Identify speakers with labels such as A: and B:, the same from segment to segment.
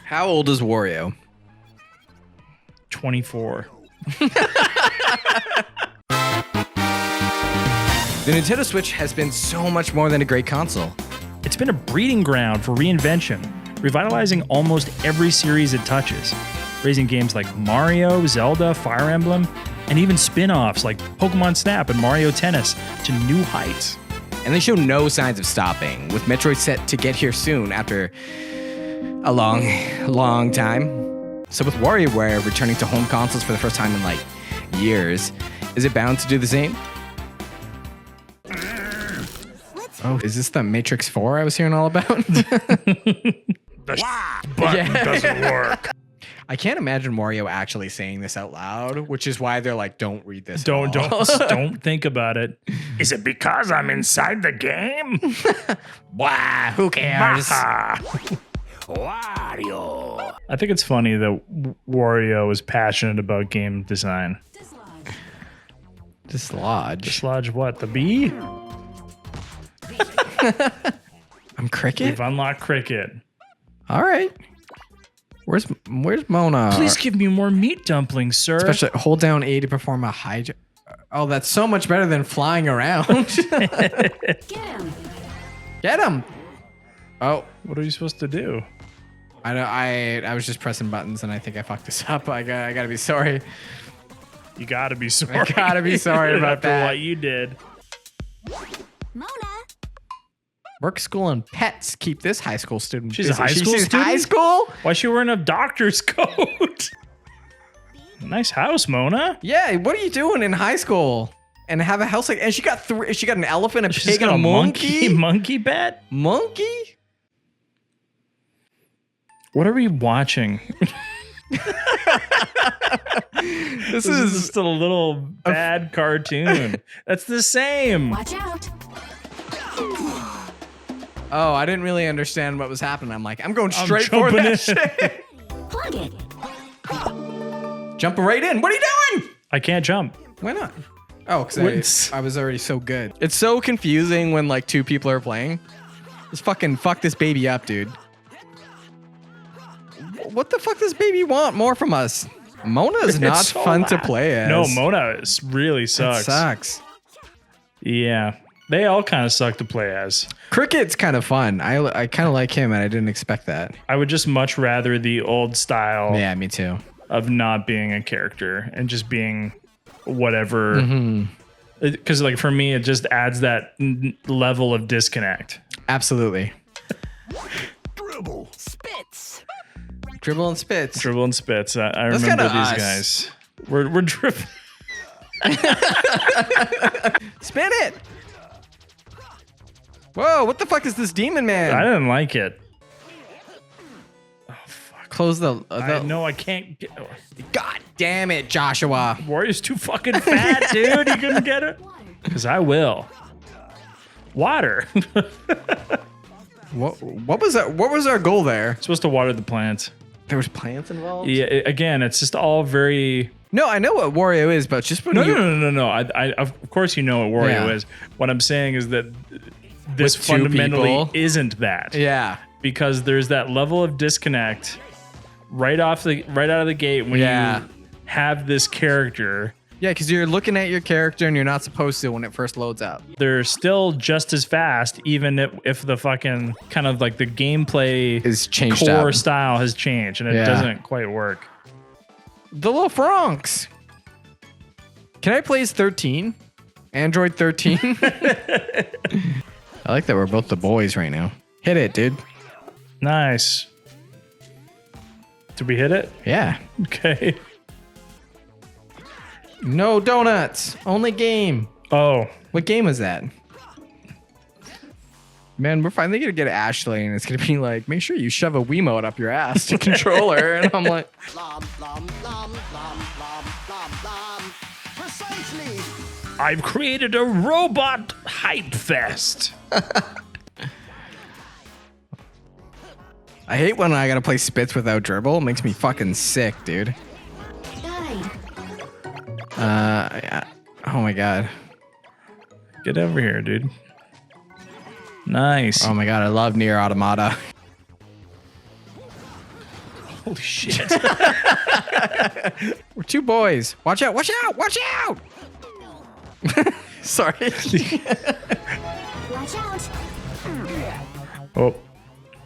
A: How old is Wario?
B: 24.
A: The Nintendo Switch has been so much more than a great console.
B: It's been a breeding ground for reinvention, revitalizing almost every series it touches, raising games like Mario, Zelda, Fire Emblem, and even spin-offs like Pokemon Snap and Mario Tennis to new heights.
A: And they show no signs of stopping, with Metroid set to get here soon after a long time. So with WarioWare returning to home consoles for the first time in like years, is it bound to do the same? Oh, is this the Matrix 4 I was hearing all about?
B: The button doesn't work.
A: I can't imagine Wario actually saying this out loud, which is why they're like, don't read this.
B: Don't think about it. Is it because I'm inside the game?
A: Wow, who cares?
B: Wario. I think it's funny that Wario is passionate about game design.
A: Dislodge.
B: Dislodge what? The bee?
A: I'm Cricket?
B: We've unlocked Cricket.
A: All right. Where's Mona?
B: Please give me more meat dumplings, sir.
A: Especially hold down A to perform a high jump. Oh, that's so much better than flying around.
C: Get him.
A: Get him. Oh,
B: What are you supposed to do?
A: I was just pressing buttons and I think I fucked this up. I gotta be sorry.
B: You gotta be sorry.
A: I gotta be sorry about
B: After
A: that.
B: what you did.
C: Mona.
A: Work, school, and pets keep this high school student
B: She's
A: busy.
B: a high school
A: She's
B: student?
A: high school?
B: Why is she wearing a doctor's coat? Nice house, Mona.
A: Yeah, what are you doing in high school? And have a house like, and she got she got an elephant, a
B: She's
A: pig,
B: got
A: and a monkey.
B: monkey pet?
A: Monkey?
B: What are we watching?
A: This
B: This is just a little bad cartoon. That's the same.
C: Watch out.
A: Oh, I didn't really understand what was happening. I'm like, I'm going
B: I'm
A: straight for
B: jumping in.
A: that shit.
C: Plug it.
A: Jumping right in. What are you doing?
B: I can't jump.
A: Why not? Oh,
B: Wouldn't-
A: because I was already so good. It's so confusing when like two people are playing. Just fucking fuck this baby up, dude. What the fuck does baby want more from us? Mona is
B: It's
A: not
B: so
A: fun to
B: loud.
A: play as.
B: No, Mona really
A: It
B: sucks.
A: sucks.
B: Yeah. They all kind of suck to play as.
A: Cricket's kind of fun. I kind of like him, and I didn't expect that.
B: I would just much rather the old style
A: Yeah, me too.
B: of not being a character and just being whatever.
A: Mm-hmm.
B: Because like for me, it just adds that level of disconnect.
A: Absolutely.
C: Spitz.
A: Dribble and spitz.
B: Dribble and spitz. I
A: That's
B: remember
A: kinda
B: these
A: us.
B: guys. We're dribbling.
A: Spin it. Whoa, what the fuck is this demon man?
B: I didn't like it.
A: Close the.
B: No, I can't get.
A: God damn it, Joshua.
B: Warrior's too fucking fat, dude. He couldn't get it. Because I will. Water.
A: What was that? What was our goal there?
B: Supposed to water the plants.
A: There was plants involved.
B: Yeah. Again, it's just all very.
A: No, I know what Wario is, but just when
B: No,
A: you
B: no. I of course you know what Wario
A: Yeah.
B: is. What I'm saying is that this
A: With two
B: fundamentally
A: people.
B: isn't that.
A: Yeah.
B: Because there's that level of disconnect right out of the gate when
A: Yeah.
B: you have this character.
A: Yeah, because you're looking at your character and you're not supposed to when it first loads up.
B: They're still just as fast, even if the fucking kind of like the gameplay
A: Is changed
B: core
A: up.
B: style has changed and it
A: Yeah.
B: doesn't quite work.
A: The little Franks. Can I play as 13? Android 13? I like that we're both the boys right now. Hit it, dude.
B: Nice. Did we hit it?
A: Yeah.
B: Okay.
A: No donuts. Only game.
B: Oh,
A: What game is that? Man, we're finally gonna get Ashley, and it's gonna be like, make sure you shove a Wiimote up your ass to control her. And I'm like,
C: Precisely.
B: I've created a robot hype fest.
A: I hate when I gotta play spitz without dribble. It makes me fucking sick, dude.
C: Died.
A: Oh my god.
B: Get over here, dude. Nice.
A: Oh my god, I love Nier Automata.
B: Holy shit.
A: We're two boys. Watch out, watch out, watch out! Sorry.
C: Watch out.
B: Oh.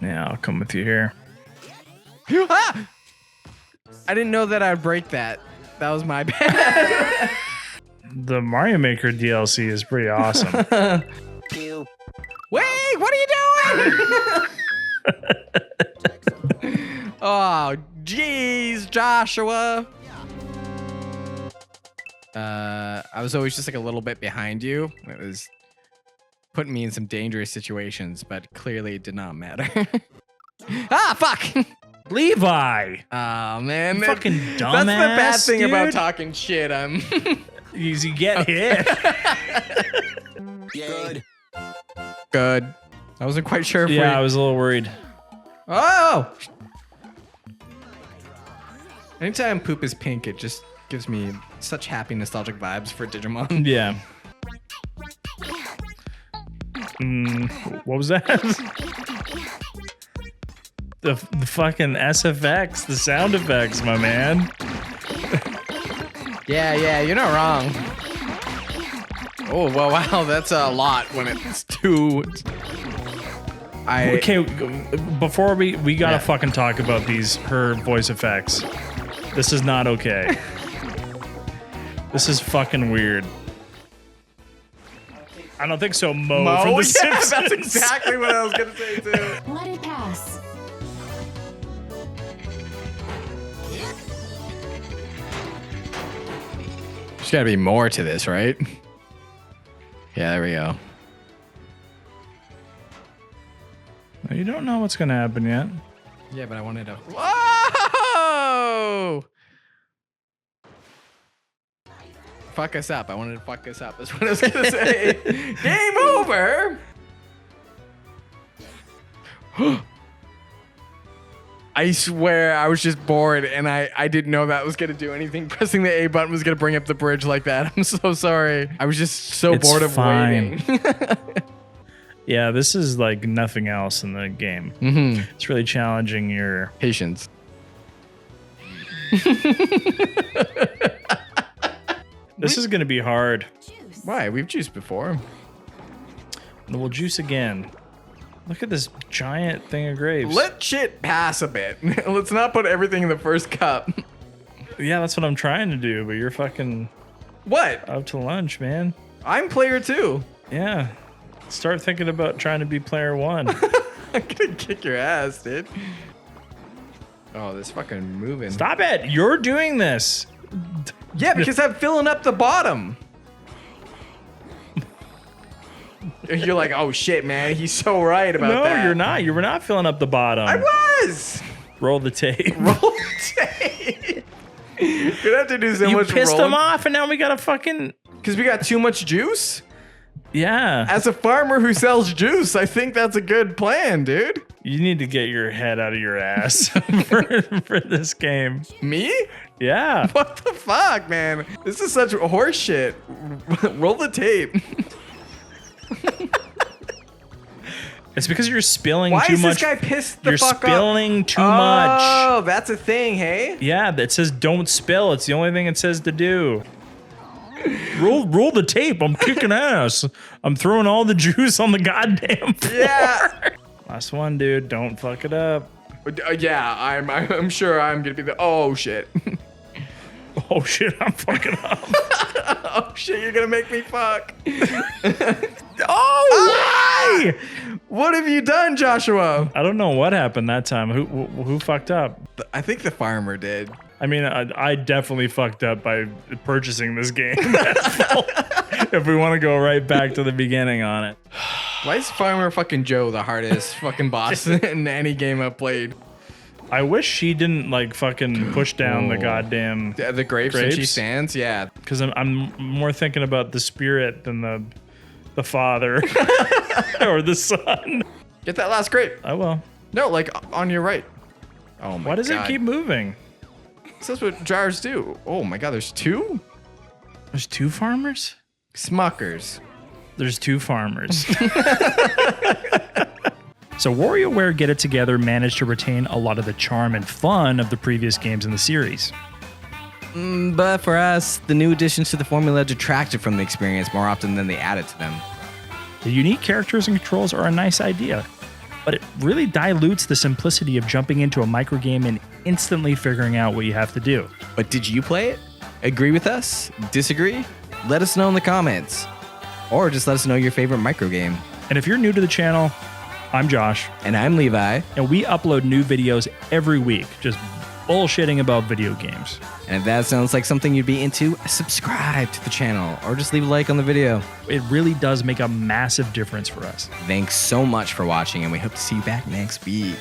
B: Yeah, I'll come with you here.
A: Ah! I didn't know that I'd break that. That was my bad.
B: The Mario Maker DLC is pretty awesome.
A: Wait, what are you doing? Oh, jeez, Joshua. I was always just like a little bit behind you. It was putting me in some dangerous situations, but clearly it did not matter. Ah, fuck.
B: Levi!
A: Oh, man.
B: You fucking dumbass,
A: That's the bad thing about
B: dude.
A: talking shit.
B: You get hit.
A: Good. I wasn't quite sure if
B: Yeah, I was a little worried.
A: Oh! Anytime poop is pink, it just gives me such happy, nostalgic vibes for Digimon.
B: Yeah. What was that? The fucking SFX, the sound effects, my man.
A: Yeah, you're not wrong. Oh, well, wow, that's a lot when it's too...
B: Okay, before we gotta
A: Yeah.
B: fucking talk about her voice effects. This is not okay. This is fucking weird. I don't think so, Mo. From the Simpsons.
A: That's exactly what I was gonna say too.
C: Let it pass.
A: There's gotta be more to this, right? Yeah, there we go.
B: You don't know what's gonna happen yet.
A: Yeah, but I wanted to... Whoa! Fuck us up. I wanted to fuck us up. That's what I was gonna say. Game over! I swear I was just bored and I didn't know that was gonna do anything. Pressing the A button was gonna bring up the bridge like that. I'm so sorry. I was just so
B: It's
A: bored of
B: fine.
A: waiting.
B: Yeah, this is like nothing else in the game.
A: Mm-hmm.
B: It's really challenging your...
A: Patience.
B: This is gonna be hard.
C: Juice.
A: Why? We've juiced before.
B: We'll juice again. Look at this giant thing of grapes.
A: Let shit pass a bit. Let's not put everything in the first cup.
B: Yeah, that's what I'm trying to do, but you're fucking
A: What?
B: up to lunch, man.
A: I'm player 2.
B: Yeah. Start thinking about trying to be player 1.
A: I'm gonna kick your ass, dude. Oh, this fucking moving.
B: Stop it! You're doing this.
A: Yeah, because I'm filling up the bottom. You're like, oh shit, man. He's so right about
B: No,
A: that.
B: you're not. You were not filling up the bottom.
A: I was.
B: Roll the tape.
A: Roll tape. We're gonna have to do so
B: You
A: much
B: pissed
A: rolling.
B: him off, and now we gotta fucking...
A: Because we got too much juice?
B: Yeah.
A: As a farmer who sells juice, I think that's a good plan, dude.
B: You need to get your head out of your ass for this game.
A: Me?
B: Yeah.
A: What the fuck, man? This is such horse shit. Roll the tape.
B: It's because you're spilling
A: Why
B: too
A: is
B: much.
A: this guy pissed the
B: You're
A: fuck up?
B: spilling too much.
A: Oh, that's a thing, hey?
B: Yeah, that says don't spill. It's the only thing it says to do. Roll the tape. I'm kicking ass. I'm throwing all the juice on the goddamn floor.
A: Yeah.
B: Last one, dude. Don't fuck it up.
A: Yeah, I'm sure I'm gonna be the. Oh shit.
B: Oh shit, I'm fucking up.
A: Oh shit, you're gonna make me fuck.
B: Oh, why?
A: What have you done, Joshua?
B: I don't know what happened that time. Who fucked up?
A: I think the farmer did.
B: I mean, I definitely fucked up by purchasing this game. If we want to go right back to the beginning on it.
A: Why is Farmer fucking Joe the hardest fucking boss in any game I've played?
B: I wish she didn't like fucking push down the goddamn...
A: The grapes when she
B: Grapes?
A: stands? Yeah.
B: Because I'm more thinking about the spirit than the father or the son.
A: Get that last grape.
B: I will.
A: No, like on your right. Oh my god.
B: Why does it keep moving?
A: That's what jars do. Oh my god, there's two?
B: There's two farmers?
A: Smuckers.
B: There's two farmers. So WarioWare Get It Together managed to retain a lot of the charm and fun of the previous games in the series.
A: But for us, the new additions to the formula detracted from the experience more often than they added to them.
B: The unique characters and controls are a nice idea, but it really dilutes the simplicity of jumping into a microgame and instantly figuring out what you have to do.
A: But did you play it? Agree with us? Disagree? Let us know in the comments. Or just let us know your favorite microgame.
B: And if you're new to the channel, I'm Josh,
A: And I'm Levi.
B: and we upload new videos every week, just bullshitting about video games.
A: And if that sounds like something you'd be into, subscribe to the channel or just leave a like on the video.
B: It really does make a massive difference for us.
A: Thanks so much for watching, and we hope to see you back next week.